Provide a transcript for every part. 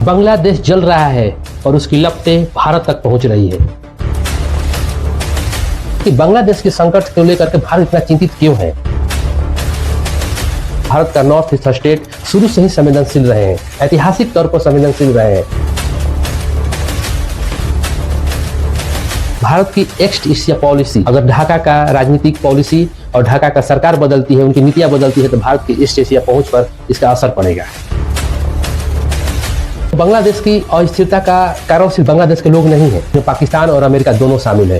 बांग्लादेश जल रहा है और उसकी लपटें भारत तक पहुंच रही है कि बांग्लादेश के संकट को लेकर के भारत इतना चिंतित क्यों है। भारत का नॉर्थ ईस्ट स्टेट शुरू से ही संवेदनशील रहे हैं, ऐतिहासिक तौर पर संवेदनशील रहे हैं। भारत की ईस्ट एशिया पॉलिसी, अगर ढाका का राजनीतिक पॉलिसी और ढाका का सरकार बदलती है, उनकी नीतियां बदलती है, तो भारत की ईस्ट एशिया पहुंच पर इसका असर पड़ेगा। बांग्लादेश की अस्थिरता का कारण सिर्फ बांग्लादेश के लोग नहीं है, जो पाकिस्तान और अमेरिका दोनों शामिल है।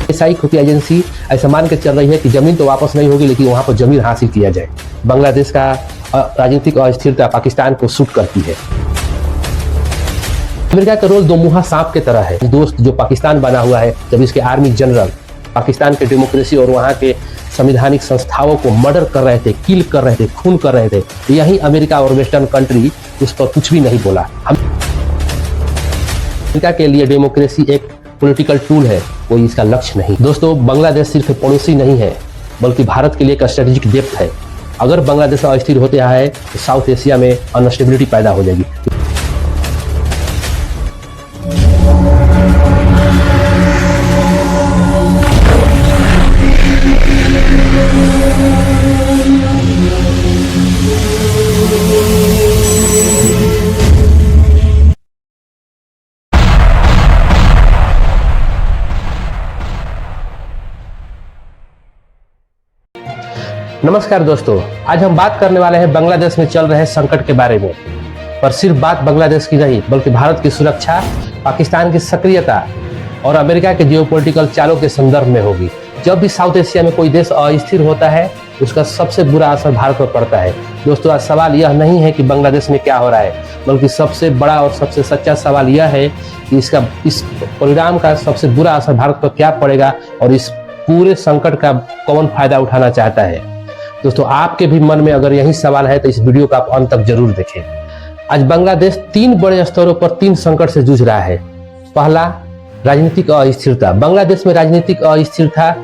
आईएसआई खुफिया एजेंसी ऐसा मान के चल रही है कि जमीन तो वापस नहीं होगी, लेकिन वहां पर जमीन हासिल किया जाए। बांग्लादेश का राजनीतिक अस्थिरता पाकिस्तान को सूट करती है। अमेरिका का रोल दो मुहा सांप के तरह है। दोस्त जो पाकिस्तान बना हुआ है, जब इसके आर्मी जनरल पाकिस्तान के डेमोक्रेसी और वहां के संवैधानिक संस्थाओं को मर्डर कर रहे थे, किल कर रहे थे, खून कर रहे थे, यही अमेरिका और वेस्टर्न कंट्री उस पर कुछ भी नहीं बोला। अमेरिका के लिए डेमोक्रेसी एक पॉलिटिकल टूल है, कोई इसका लक्ष्य नहीं। दोस्तों, बांग्लादेश सिर्फ पड़ोसी नहीं है, बल्कि भारत के लिए एक स्ट्रेटेजिक डेप्थ है। अगर बांग्लादेश अस्थिर होते है तो साउथ एशिया में अनस्टेबिलिटी पैदा हो जाएगी। नमस्कार दोस्तों, आज हम बात करने वाले हैं बांग्लादेश में चल रहे संकट के बारे में। पर सिर्फ बात बांग्लादेश की नहीं, बल्कि भारत की सुरक्षा, पाकिस्तान की सक्रियता और अमेरिका के जियोपॉलिटिकल चालों के संदर्भ में होगी। जब भी साउथ एशिया में कोई देश अस्थिर होता है, उसका सबसे बुरा असर भारत पर पड़ता है। दोस्तों, आज सवाल यह नहीं है कि बांग्लादेश में क्या हो रहा है, बल्कि सबसे बड़ा और सबसे सच्चा सवाल यह है कि इस परिणाम का सबसे बुरा असर भारत पर क्या पड़ेगा और इस पूरे संकट का कौन फायदा उठाना चाहता है। दोस्तों, आपके भी मन में अगर यही सवाल है तो इस वीडियो को आप अंत तक जरूर देखें। आज बांग्लादेश तीन बड़े स्तरों पर तीन संकट से जूझ रहा है। पहला, राजनीतिक अस्थिरता। बांग्लादेश में राजनीतिक अस्थिरता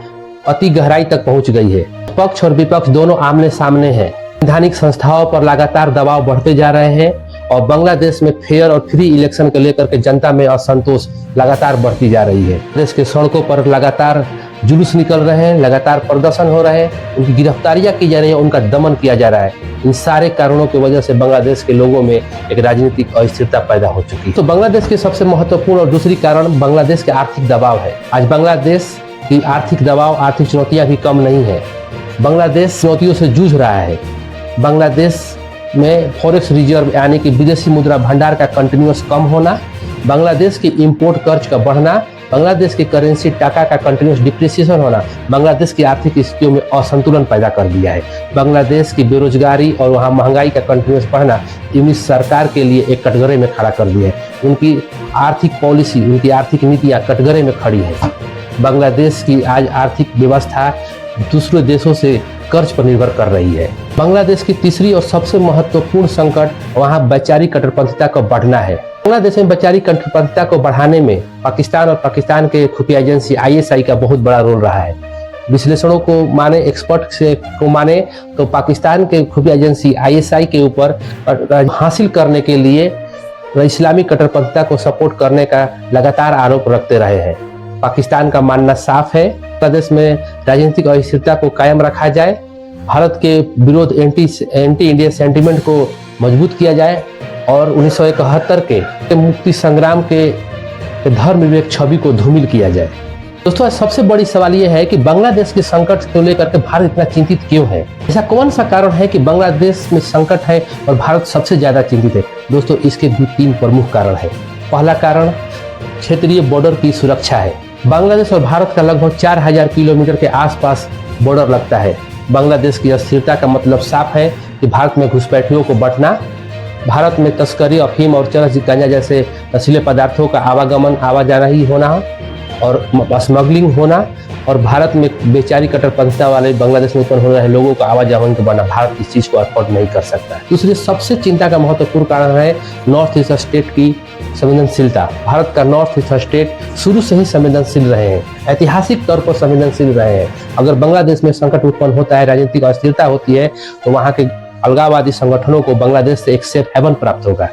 अति गहराई तक पहुंच गई है। पक्ष और विपक्ष दोनों आमने सामने हैं। संवैधानिक संस्थाओं पर लगातार दबाव बढ़ते जा रहे हैं और बांग्लादेश में फेयर और फ्री इलेक्शन को लेकर के जनता में असंतोष लगातार बढ़ती जा रही है। देश के सड़कों पर लगातार जुलूस निकल रहे हैं, लगातार प्रदर्शन हो रहे हैं, उनकी गिरफ्तारियां की जा रही है, उनका दमन किया जा रहा है। इन सारे कारणों की वजह से बांग्लादेश के लोगों में एक राजनीतिक अस्थिरता पैदा हो चुकी है। तो बांग्लादेश के सबसे महत्वपूर्ण और दूसरी कारण बांग्लादेश के आर्थिक दबाव है। आज बांग्लादेश की आर्थिक दबाव, आर्थिक चुनौतियां भी कम नहीं है। बांग्लादेश चुनौतियों से जूझ रहा है। बांग्लादेश में फॉरेक्स रिजर्व यानी कि विदेशी मुद्रा भंडार का कंटिन्यूअस कम होना, बांग्लादेश की इंपोर्ट खर्च का बढ़ना, बांग्लादेश की करेंसी टाका का कंटिन्यूअस डिप्रिसिएशन होना बांग्लादेश की आर्थिक स्थितियों में असंतुलन पैदा कर दिया है। बांग्लादेश की बेरोजगारी और वहाँ महंगाई का कंटिन्यूअस बढ़ना यूनिट सरकार के लिए एक कटघरे में खड़ा कर दिया है। उनकी आर्थिक पॉलिसी, उनकी आर्थिक नीतियाँ कटघरे में खड़ी है। बांग्लादेश की आज आर्थिक व्यवस्था दूसरे देशों से कर्ज पर निर्भर कर रही है। बांग्लादेश की तीसरी और सबसे महत्वपूर्ण संकट वहाँ वैचारिक कट्टरपंथिता का बढ़ना है। बांग्लादेश में वैचारिक कट्टरपंथिता को बढ़ाने में पाकिस्तान और पाकिस्तान के खुफिया एजेंसी आईएसआई का बहुत बड़ा रोल रहा है। विश्लेषणों को माने, एक्सपर्ट से को माने तो पाकिस्तान के खुफिया एजेंसी आईएसआई के ऊपर हासिल करने के लिए इस्लामिक कट्टरपंथिता को सपोर्ट करने का लगातार आरोप रखते रहे हैं। पाकिस्तान का मानना साफ है, बांग्लादेश में राजनीतिक अस्थिरता को कायम रखा जाए, भारत के विरोध एंटी इंडिया सेंटिमेंट को मजबूत किया जाए और 1971 के मुक्ति संग्राम के धर्मनिरपेक्ष छवि को धूमिल किया जाए। दोस्तों, सबसे बड़ी सवाल यह है कि बांग्लादेश के संकट को लेकर के भारत इतना चिंतित क्यों है। ऐसा कौन सा कारण है कि बांग्लादेश में संकट है और भारत सबसे ज्यादा चिंतित है। दोस्तों, इसके भी तीन प्रमुख कारण है। पहला कारण क्षेत्रीय बॉर्डर की सुरक्षा है। बांग्लादेश और भारत का लगभग 4000 किलोमीटर के आसपास बॉर्डर लगता है। बांग्लादेश की अस्थिरता का मतलब साफ है कि भारत में घुसपैठियों को बढ़ना, भारत में तस्करी, अफीम और चरस गांजा जैसे नशीले पदार्थों का आवागमन, आवाजाही होना और स्मगलिंग होना, और भारत में वैचारिक कट्टरपंथिता वाले बांग्लादेश में उत्पन्न हो रहे लोगों का आवाजाही को बढ़ना। भारत इस चीज को अफोर्ड नहीं कर सकता। दूसरी सबसे चिंता का महत्वपूर्ण कारण है नॉर्थ ईस्ट स्टेट की संवेदनशीलता। भारत का नॉर्थ ईस्ट स्टेट शुरू से ही संवेदनशील रहे हैं, ऐतिहासिक तौर पर संवेदनशील रहे हैं। अगर बांग्लादेश में संकट उत्पन्न होता है, राजनीतिक अस्थिरता होती है, तो वहाँ के अलगाववादी संगठनों को बांग्लादेश से एक सेफ हेवन प्राप्त होगा,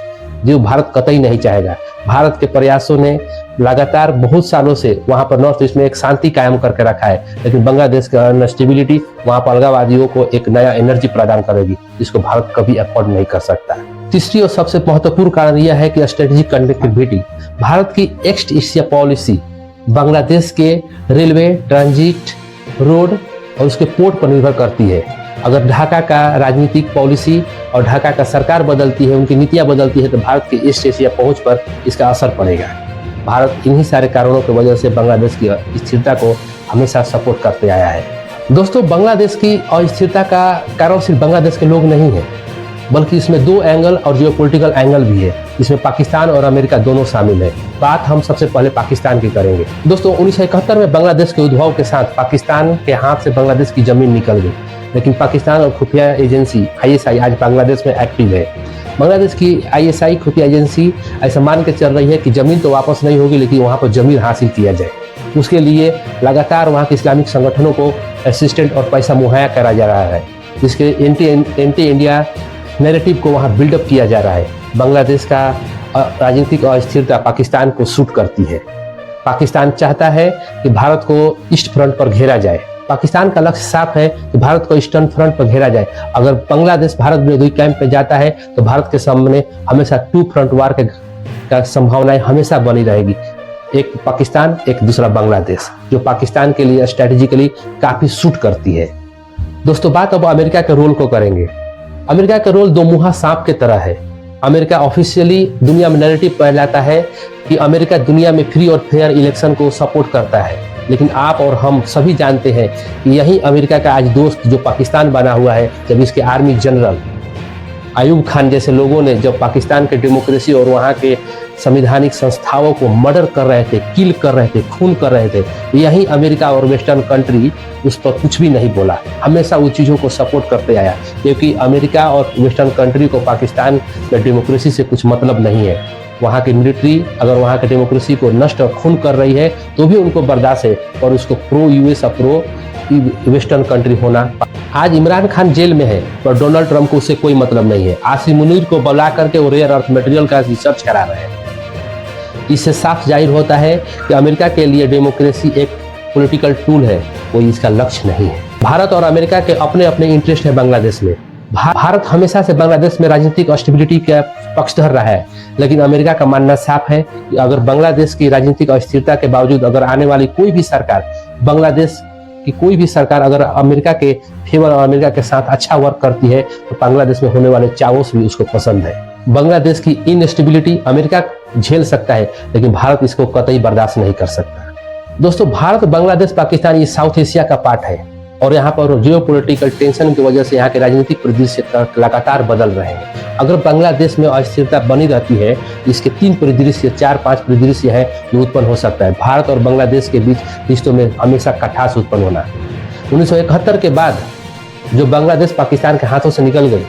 जो भारत कतई नहीं चाहेगा। भारत के प्रयासों ने लगातार बहुत सालों से वहां पर नॉर्थ ईस्ट में एक शांति कायम करके रखा है, लेकिन बांग्लादेश का अनस्टेबिलिटी वहां पर अलगाववादियों को एक नया एनर्जी प्रदान करेगी, जिसको भारत कभी अफोर्ड नहीं कर सकता। तीसरी और सबसे महत्वपूर्ण कारण यह है कि स्ट्रेटेजिक कनेक्टिविटी। भारत की ईस्ट एशिया पॉलिसी बांग्लादेश के रेलवे, ट्रांजिट, रोड और उसके पोर्ट पर निर्भर करती है। अगर ढाका का राजनीतिक पॉलिसी और ढाका का सरकार बदलती है, उनकी नीतियां बदलती है, तो भारत के ईस्ट एशिया पहुंच पर इसका असर पड़ेगा। भारत इन्हीं सारे कारणों की वजह से बांग्लादेश की स्थिरता को हमेशा सपोर्ट करते आया है। दोस्तों, बांग्लादेश की अस्थिरता का कारण सिर्फ बांग्लादेश के लोग नहीं है, बल्कि इसमें दो एंगल और जियोपॉलिटिकल एंगल भी है। इसमें पाकिस्तान और अमेरिका दोनों शामिल है। बात हम सबसे पहले पाकिस्तान की करेंगे। दोस्तों, 1971 में बांग्लादेश के उद्भव के साथ पाकिस्तान के हाथ से बांग्लादेश की जमीन निकल गई, लेकिन पाकिस्तान और खुफिया एजेंसी ISI आज बांग्लादेश में एक्टिव है। बांग्लादेश की ISI खुफिया एजेंसी ऐसा मान के चल रही है कि जमीन तो वापस नहीं होगी, लेकिन वहाँ पर जमीन हासिल किया जाए। उसके लिए लगातार वहाँ के इस्लामिक संगठनों को असिस्टेंट और पैसा मुहैया करा जा रहा है, जिसके एंटी इंडिया नैरेटिव को वहाँ बिल्डअप किया जा रहा है। बांग्लादेश का राजनीतिक अस्थिरता पाकिस्तान को सूट करती है। पाकिस्तान चाहता है कि भारत को ईस्ट फ्रंट पर घेरा जाए। पाकिस्तान का लक्ष्य साफ है कि भारत को ईस्टर्न फ्रंट पर घेरा जाए। अगर बांग्लादेश भारत विरोधी कैंप पे जाता है तो भारत के सामने हमेशा टू फ्रंट वार का संभावनाएं हमेशा बनी रहेगी। एक पाकिस्तान, एक दूसरा बांग्लादेश, जो पाकिस्तान के लिए स्ट्रेटेजिकली काफी सूट करती है। दोस्तों, बात अब अमेरिका के रोल को करेंगे। अमेरिका का रोल दो मुहा सांप के तरह है। अमेरिका ऑफिशियली दुनिया में नैरेटिव फैलाता है कि अमेरिका दुनिया में फ्री और फेयर इलेक्शन को सपोर्ट करता है, लेकिन आप और हम सभी जानते हैं कि यही अमेरिका का आज दोस्त जो पाकिस्तान बना हुआ है, जब इसके आर्मी जनरल अयूब खान जैसे लोगों ने जब पाकिस्तान के डेमोक्रेसी और वहाँ के संवैधानिक संस्थाओं को मर्डर कर रहे थे, किल कर रहे थे, खून कर रहे थे, यही अमेरिका और वेस्टर्न कंट्री उस पर कुछ भी नहीं बोला, हमेशा उन चीज़ों को सपोर्ट करते आया, क्योंकि अमेरिका और वेस्टर्न कंट्री को पाकिस्तान में डेमोक्रेसी से कुछ मतलब नहीं है। वहाँ की मिलिट्री अगर वहाँ के डेमोक्रेसी को नष्ट और खून कर रही है तो भी उनको बर्दाश्त है, और उसको प्रो US और प्रो वेस्टर्न कंट्री होना। आज इमरान खान जेल में है, पर डोनाल्ड ट्रंप को उससे कोई मतलब नहीं है। आसिम मुनीर को बुला करके वो रेयर अर्थ मटेरियल का रिसर्च करा रहे हैं। इससे साफ जाहिर होता है कि अमेरिका के लिए डेमोक्रेसी एक पॉलिटिकल टूल है, कोई इसका लक्ष्य नहीं है। भारत और अमेरिका के अपने अपने इंटरेस्ट है बांग्लादेश में। भारत हमेशा से बांग्लादेश में राजनीतिक स्टेबिलिटी का पक्षधर रहा है, लेकिन अमेरिका का मानना साफ है कि अगर बांग्लादेश की राजनीतिक अस्थिरता के बावजूद अगर आने वाली कोई भी सरकार, बांग्लादेश की कोई भी सरकार अगर अमेरिका के फेवर और अमेरिका के साथ अच्छा वर्क करती है, तो बांग्लादेश में होने वाले चावोस भी उसको पसंद है। बांग्लादेश की इनस्टेबिलिटी अमेरिका झेल सकता है, लेकिन भारत इसको कतई बर्दाश्त नहीं कर सकता। दोस्तों, भारत, बांग्लादेश, पाकिस्तान ये साउथ एशिया का पार्ट है, और यहाँ पर जियोपॉलिटिकल टेंशन की वजह से यहाँ के राजनीतिक परिदृश्य लगातार बदल रहे हैं। अगर बांग्लादेश में अस्थिरता बनी रहती है, इसके 3 परिदृश्य, 4-5 परिदृश्य है जो उत्पन्न हो सकता है। भारत और बांग्लादेश के बीच रिश्तों में हमेशा खटास उत्पन्न होना। 1971 के बाद जो बांग्लादेश पाकिस्तान के हाथों से निकल गई,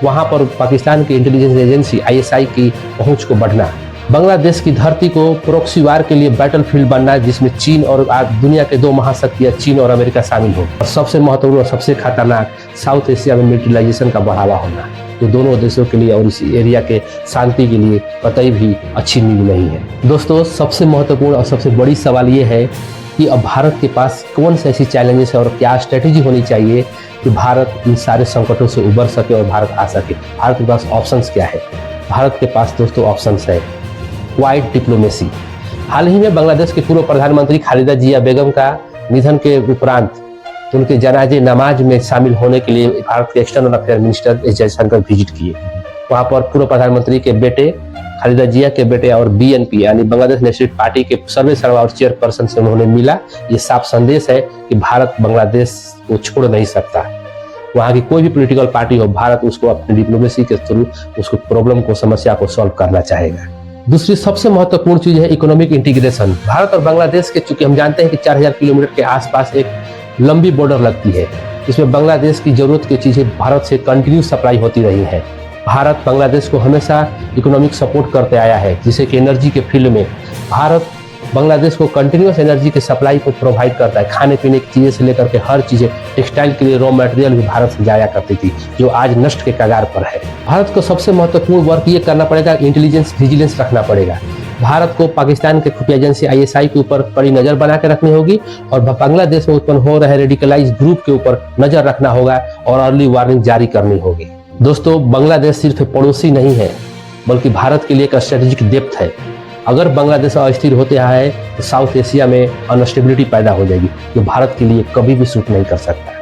वहाँ पर पाकिस्तान की इंटेलिजेंस एजेंसी ISI की पहुँच को बढ़ना, बांग्लादेश की धरती को प्रॉक्सी वार के लिए बैटलफील्ड बनना, जिसमें चीन और दुनिया के 2 महाशक्तियां चीन और अमेरिका शामिल हो, और सबसे महत्वपूर्ण और सबसे खतरनाक साउथ एशिया में मिलिटराइजेशन का बढ़ावा होना, जो दोनों देशों के लिए और इस एरिया के शांति के लिए कतई भी अच्छी नींव नहीं है। दोस्तों, सबसे महत्वपूर्ण और सबसे बड़ी सवाल ये है कि अब भारत के पास कौन सी ऐसी चैलेंजेस है और क्या स्ट्रेटेजी होनी चाहिए कि भारत इन सारे संकटों से उबर सके और भारत आ सके। भारत के पास ऑप्शंस क्या है? भारत के पास दोस्तों ऑप्शंस है क्वाइट डिप्लोमेसी। हाल ही में बांग्लादेश के पूर्व प्रधानमंत्री खालिदा जिया बेगम का निधन के उपरांत उनके जनाजे नमाज में शामिल होने के लिए भारत के external affair minister S Jaishankar visit किए। वहां पर पूर्व प्रधानमंत्री के बेटे, खालिदा जिया के बेटे और BNP यानी बांग्लादेश नेशनल पार्टी के सर्वे सर्वा और चेयरपर्सन से उन्होंने मिला। ये साफ संदेश है कि भारत बांग्लादेश को छोड़ नहीं सकता। वहाँ की कोई भी पॉलिटिकल पार्टी हो, भारत उसको अपनी डिप्लोमेसी के थ्रू उसको प्रॉब्लम को, समस्या को सॉल्व करना चाहेगा। दूसरी सबसे महत्वपूर्ण चीज है इकोनॉमिक इंटीग्रेशन। भारत और बांग्लादेश के, चूंकि हम जानते हैं कि 4000 किलोमीटर के आसपास एक लंबी बॉर्डर लगती है, इसमें बांग्लादेश की जरूरत की चीजें भारत से कंटिन्यू सप्लाई होती रही है। भारत बांग्लादेश को हमेशा इकोनॉमिक सपोर्ट करते आया है, जिसे कि एनर्जी के फील्ड में भारत बांग्लादेश को कंटिन्यूस एनर्जी की सप्लाई को प्रोवाइड करता है। खाने पीने की चीज़ें से लेकर के हर चीज़ें, टेक्सटाइल के लिए रॉ मटेरियल भी भारत से जाया करती थी, जो आज नष्ट के कगार पर है। भारत को सबसे महत्वपूर्ण वर्क ये करना पड़ेगा, इंटेलिजेंस विजिलेंस रखना पड़ेगा। भारत को पाकिस्तान के खुफिया एजेंसी ISI के ऊपर कड़ी नजर बना के रखनी होगी और बांग्लादेश में उत्पन्न हो रहे रेडिकलाइज ग्रुप के ऊपर नजर रखना होगा और अर्ली वार्निंग जारी करनी होगी। दोस्तों, बांग्लादेश सिर्फ पड़ोसी नहीं है, बल्कि भारत के लिए एक स्ट्रेटेजिक डेप्थ है। अगर बांग्लादेश अस्थिर होते है तो साउथ एशिया में अनस्टेबिलिटी पैदा हो जाएगी, जो भारत के लिए कभी भी सूट नहीं कर सकता।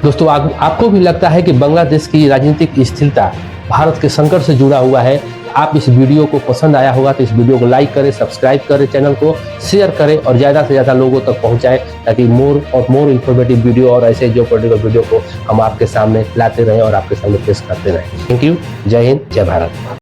दोस्तों, आपको भी लगता है कि बांग्लादेश की राजनीतिक स्थिरता भारत के संकट से जुड़ा हुआ है? आप इस वीडियो को पसंद आया होगा तो इस वीडियो को लाइक करें, सब्सक्राइब करें, चैनल को शेयर करें और ज़्यादा से ज़्यादा लोगों तक पहुंचाएं, ताकि मोर इंफॉर्मेटिव वीडियो और ऐसे जो पॉलिटिकल वीडियो को हम आपके सामने लाते रहें और आपके सामने पेश करते रहें। Thank you. जय हिंद, जय भारत।